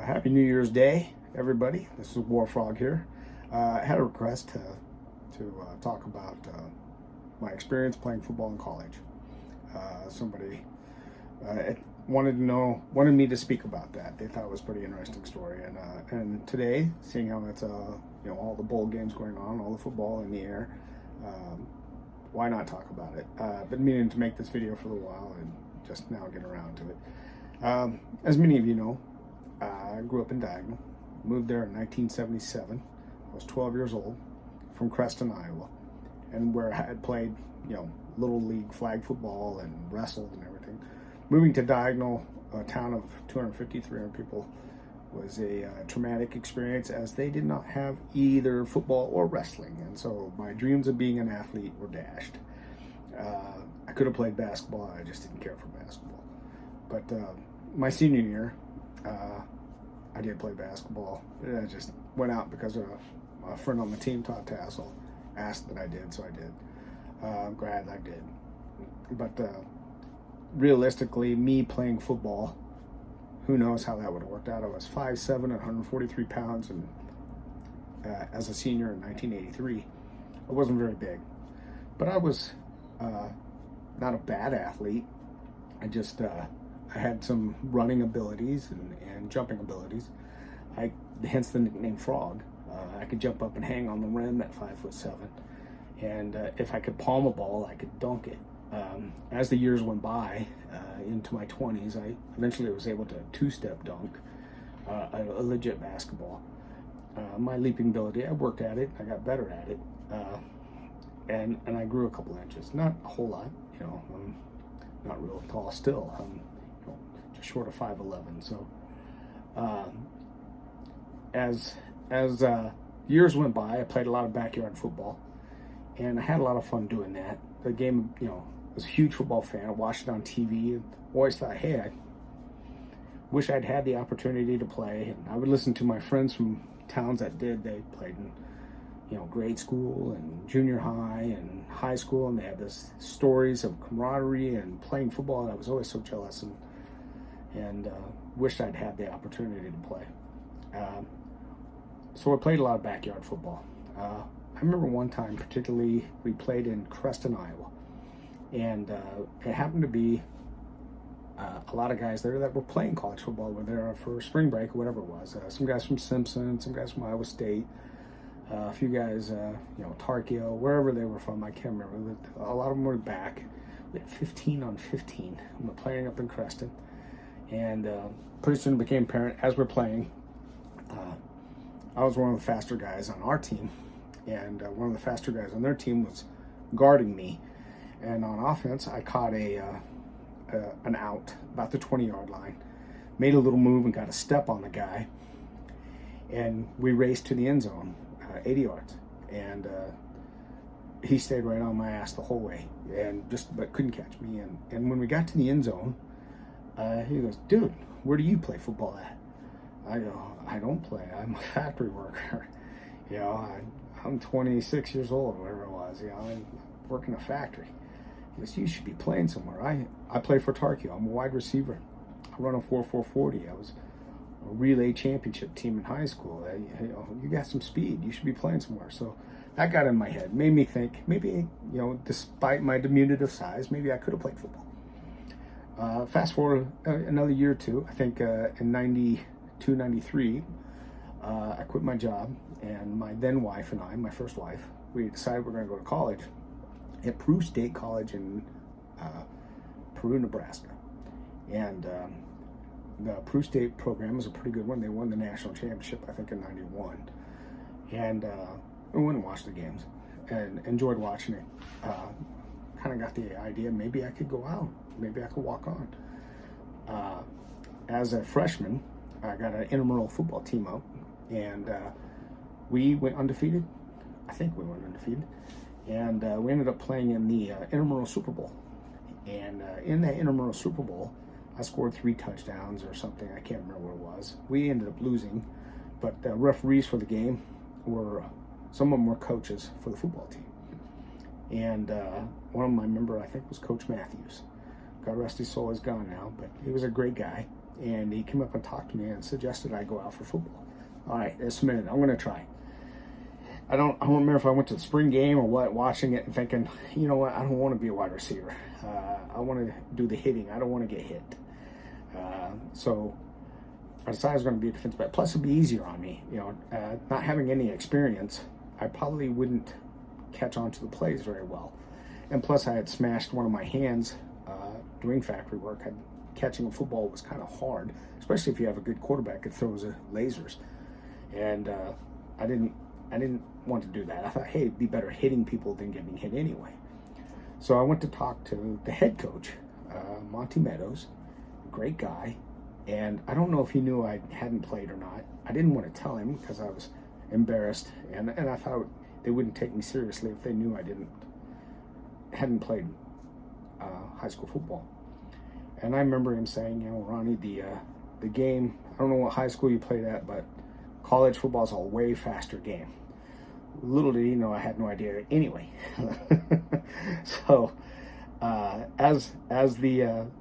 Happy New Year's Day, everybody. This is Warfrog here. I had a request to talk about my experience playing football in college. Somebody wanted me to speak about that. They thought it was a pretty interesting story. And today, seeing how it's all the bowl games going on, all the football in the air, why not talk about it? I've been meaning to make this video for a while and just now get around to it. As many of you know, I grew up in Diagonal, moved there in 1977. I was 12 years old, from Creston, Iowa, and where I had played, little league flag football and wrestled and everything. Moving to Diagonal, a town of 250, 300 people, was a traumatic experience, as they did not have either football or wrestling, and so my dreams of being an athlete were dashed. I could have played basketball, I just didn't care for basketball. But my senior year, I did play basketball. I just went out because a friend on the team, Todd Tassel, asked that I did, so I did. I'm glad I did. But realistically, me playing football, who knows how that would have worked out. I was 5'7", 143 pounds, and as a senior in 1983, I wasn't very big. But I was not a bad athlete. I had some running abilities and jumping abilities. Hence the nickname Frog. I could jump up and hang on the rim at 5'7", and if I could palm a ball, I could dunk it. As the years went by, into my 20s, I eventually was able to two-step dunk a legit basketball. My leaping ability, I worked at it. I got better at it, and I grew a couple inches. Not a whole lot, I'm not real tall still. I'm just short of 5'11". So as years went by, I played a lot of backyard football, and I had a lot of fun doing that. The game, I was a huge football fan. I watched it on TV and always thought, hey, I wish I'd had the opportunity to play. And I would listen to my friends from towns that did. They played in grade school and junior high and high school, and they had this stories of camaraderie and playing football, and I was always so jealous and wished I'd had the opportunity to play. So I played a lot of backyard football. I remember one time particularly, we played in Creston, Iowa, and it happened to be a lot of guys there that were playing college football, were there for spring break or whatever it was. Some guys from Simpson, some guys from Iowa State, a few guys, Tarkio, wherever they were from, I can't remember. But a lot of them were back. We had 15 on 15. We were playing up in Creston, and pretty soon it became apparent as we're playing. I was one of the faster guys on our team, and one of the faster guys on their team was guarding me. And on offense, I caught an out about the 20-yard line, made a little move and got a step on the guy, and we raced to the end zone, 80 yards, and he stayed right on my ass the whole way, but couldn't catch me. And when we got to the end zone, he goes, "Dude, where do you play football at?" I go, "I don't play. I'm a factory worker. I'm 26 years old, whatever it was. I work in a factory." He goes, "You should be playing somewhere." I play for Tarkio. I'm a wide receiver. I run a 4.40. I was a relay championship team in high school. You got some speed. You should be playing somewhere. So that got in my head. Made me think, maybe, despite my diminutive size, maybe I could have played football. Fast forward another year or two. I think in 92, 93, I quit my job, and my then wife and I, my first wife, we decided we're going to go to college at Peru State College in Peru, Nebraska. And the Peru State program was a pretty good one. They won the national championship, I think, in 91. And I went and watched the games and enjoyed watching it. Kind of got the idea, maybe I could go out. Maybe I could walk on. As a freshman, I got an intramural football team up, and we went undefeated. I think we went undefeated. And we ended up playing in the intramural Super Bowl. And in that intramural Super Bowl, I scored 3 touchdowns or something. I can't remember what it was. We ended up losing, but the referees for the game some of them were coaches for the football team. And one of them I remember, I think, was Coach Matthews. God rest his soul, is gone now, but he was a great guy. And he came up and talked to me and suggested I go out for football. All right, just a minute, I'm going to try. I don't remember if I went to the spring game or what, watching it and thinking, you know what, I don't want to be a wide receiver. I want to do the hitting. I don't want to get hit. So I decided I was going to be a defensive back. Plus, it'd be easier on me. Not having any experience, I probably wouldn't catch on to the plays very well. And plus, I had smashed one of my hands doing factory work. Catching a football was kind of hard, especially if you have a good quarterback that throws lasers. And I didn't want to do that. I thought, hey, it'd be better hitting people than getting hit anyway. So I went to talk to the head coach, Monty Meadows, a great guy. And I don't know if he knew I hadn't played or not. I didn't want to tell him because I was embarrassed, and I thought they wouldn't take me seriously if they knew I hadn't played high school football. And I remember him saying, Ronnie, the game, I don't know what high school you played at, but college football is a way faster game. Little did he know I had no idea anyway. So as the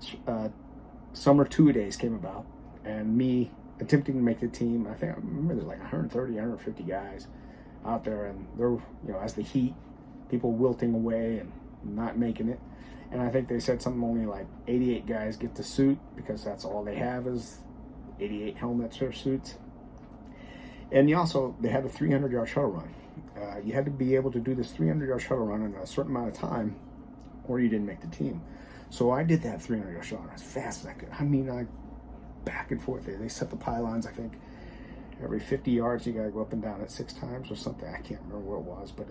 summer two-a-days came about and me attempting to make the team, I remember there's like 130, 150 guys out there, and they're, as the heat, people wilting away and not making it. And I think they said something only like 88 guys get the suit because that's all they have is 88 helmets or suits. And they had a 300-yard shuttle run. You had to be able to do this 300-yard shuttle run in a certain amount of time or you didn't make the team. So I did that 300-yard shuttle run as fast as I could. I back and forth. They set the pylons, I think, every 50 yards you got to go up and down it 6 times or something. I can't remember what it was, but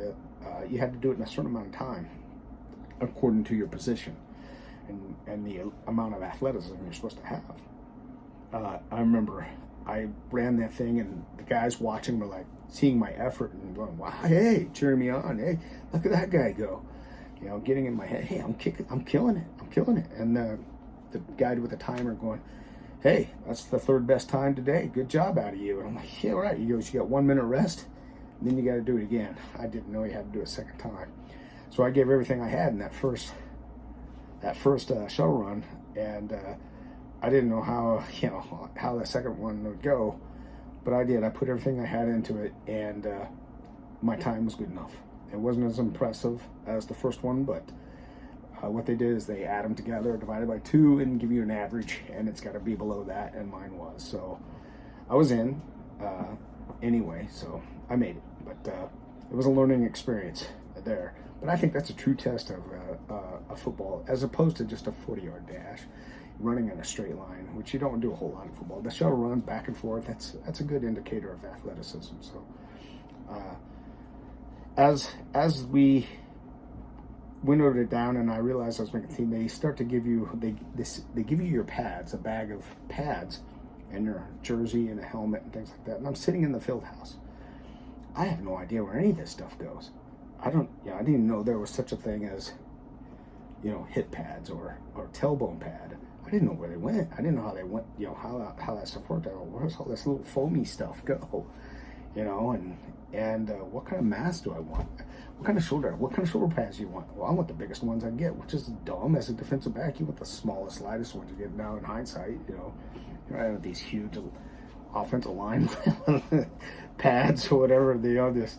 you had to do it in a certain amount of time according to your position and the amount of athleticism you're supposed to have. I remember I ran that thing, and the guys watching were like seeing my effort and going, "Wow, hey!" cheering me on. "Hey, look at that guy go!" Getting in my head, "Hey, I'm killing it!" And the guy with the timer going, "Hey, that's the 3rd best time today. Good job out of you." And I'm like, "Yeah, right." He goes, "You got 1 minute rest, and then you got to do it again." I didn't know you had to do it a second time, so I gave everything I had in that first shuttle run, and I didn't know how the second one would go, but I did. I put everything I had into it, and my time was good enough. It wasn't as impressive as the first one, but what they did is they add them together, divided by 2, and give you an average, and it's got to be below that, and mine was. So I was in anyway, so I made it. But it was a learning experience there. But I think that's a true test of a football, as opposed to just a 40-yard dash, running in a straight line, which you don't do a whole lot in football. The shuttle runs back and forth. That's a good indicator of athleticism. So as we windowed it down and I realized I was making a team, they start to give you they give you your pads, a bag of pads, and your jersey and a helmet and things like that. And I'm sitting in the field house. I have no idea where any of this stuff goes. I didn't even know there was such a thing as hip pads or tailbone pad. I didn't know where they went. I didn't know how they went, how that stuff worked. Where's all this little foamy stuff go? And what kind of mask do I want? What kind of shoulder pads do you want? Well, I want the biggest ones I can get, which is dumb. As a defensive back, you want the smallest, lightest ones you get. Now in hindsight, I have these huge offensive line pads or whatever. They are this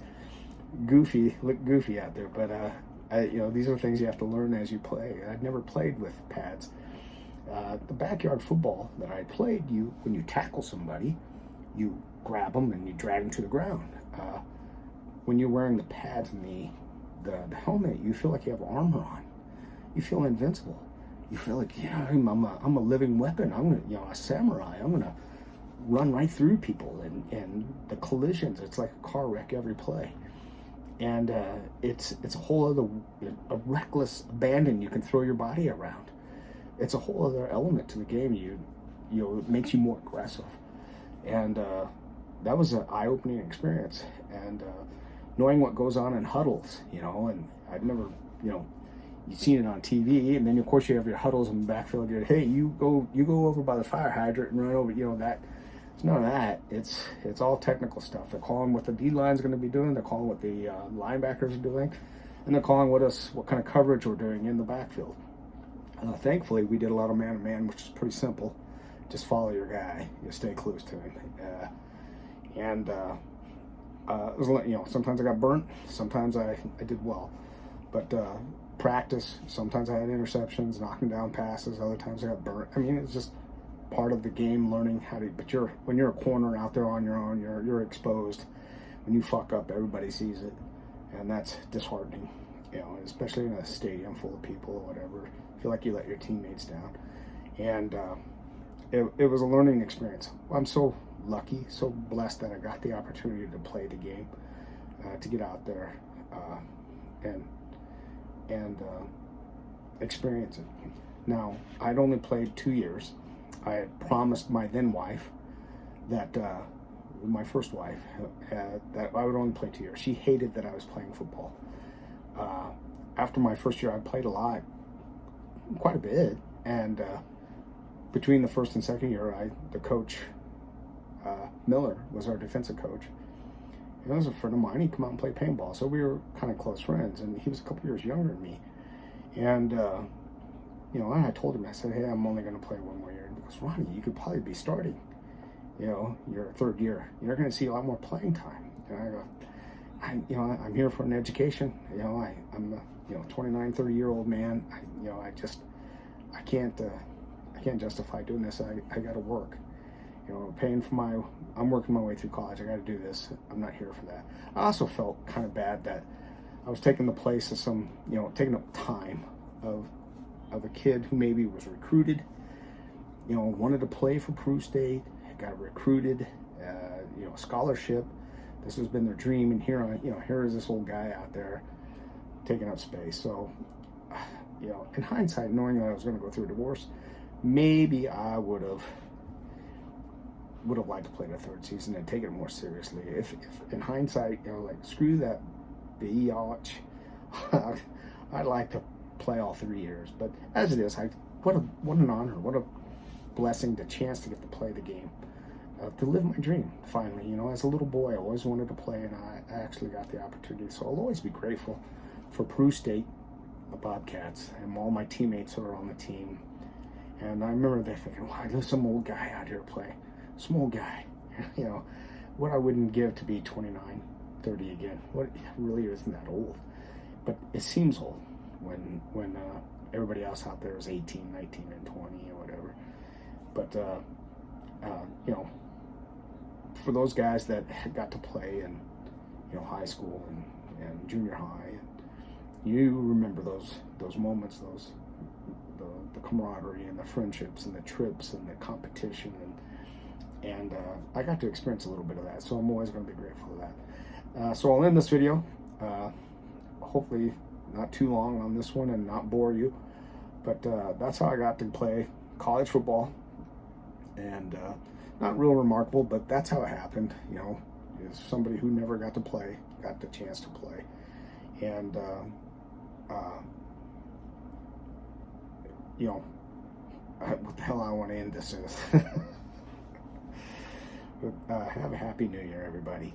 look goofy out there. But these are things you have to learn as you play. I'd never played with pads. The backyard football that I played, when you tackle somebody, you grab them and you drag them to the ground. When you're wearing the pads and the helmet, you feel like you have armor on. You feel invincible. You feel like, I'm a living weapon. I'm a samurai. I'm gonna run right through people, and the collisions. It's like a car wreck every play, and it's a whole other a reckless abandon. You can throw your body around. It's a whole other element to the game. It makes you more aggressive, and that was an eye-opening experience. And knowing what goes on in huddles, and I'd never, you've seen it on TV, and then of course you have your huddles in the backfield. Hey, you go over by the fire hydrant and run over. That it's none of that. It's all technical stuff. They're calling what the D line's going to be doing. They're calling what the linebackers are doing, and they're calling what kind of coverage we're doing in the backfield. Thankfully, we did a lot of man-to-man, which is pretty simple. Just follow your guy. You stay close to him. And it was, sometimes I got burnt. Sometimes I did well. But practice, sometimes I had interceptions, knocking down passes. Other times I got burnt. I mean, it's just part of the game, learning how to. But when you're a corner out there on your own, you're exposed. When you fuck up, everybody sees it, and that's disheartening. Especially in a stadium full of people or whatever. Feel like you let your teammates down, and it was a learning experience. I'm so lucky, so blessed that I got the opportunity to play the game, to get out there and experience it. Now, I'd only played 2 years. I had promised my then wife that, my first wife, that I would only play 2 years. She hated that I was playing football. After my first year, I played a lot, quite a bit, and between the first and second year, the coach, Miller, was our defensive coach. He was a friend of mine. He'd come out and play paintball, so we were kind of close friends, and he was a couple years younger than me. And I told him, I said, hey, I'm only going to play 1 more year. And he goes, Ronnie, you could probably be starting. Your third year. You're going to see a lot more playing time. And I go, I'm here for an education. I'm a 29, 30-year-old man. I can't justify doing this. I got to work. I'm working my way through college. I got to do this. I'm not here for that. I also felt kind of bad that I was taking the place of taking up time of a kid who maybe was recruited, wanted to play for Peru State, got recruited, scholarship. This has been their dream, and here is this old guy out there taking up space. So, in hindsight, knowing that I was going to go through a divorce, maybe I would have liked to play the third season and take it more seriously. If in hindsight, screw that biatch, I'd like to play all 3 years. But as it is, what an honor, what a blessing, the chance to get to play the game, to live my dream finally. As a little boy, I always wanted to play, and I actually got the opportunity. So I'll always be grateful for Peru State, the Bobcats, and all my teammates who are on the team. And I remember they thinking, wow, there's some old guy out here play. Some old guy. What I wouldn't give to be 29, 30 again. What really isn't that old. But it seems old when everybody else out there is 18, 19, and 20 or whatever. But, for those guys that got to play in, high school and junior high, and you remember those moments, the camaraderie and the friendships and the trips and the competition, and I got to experience a little bit of that, so I'm always going to be grateful for that. So I'll end this video, hopefully not too long on this one and not bore you, but that's how I got to play college football, and not real remarkable, but that's how it happened. As somebody who never got to play, got the chance to play, and what the hell I want to end this is. Have a happy new year, everybody.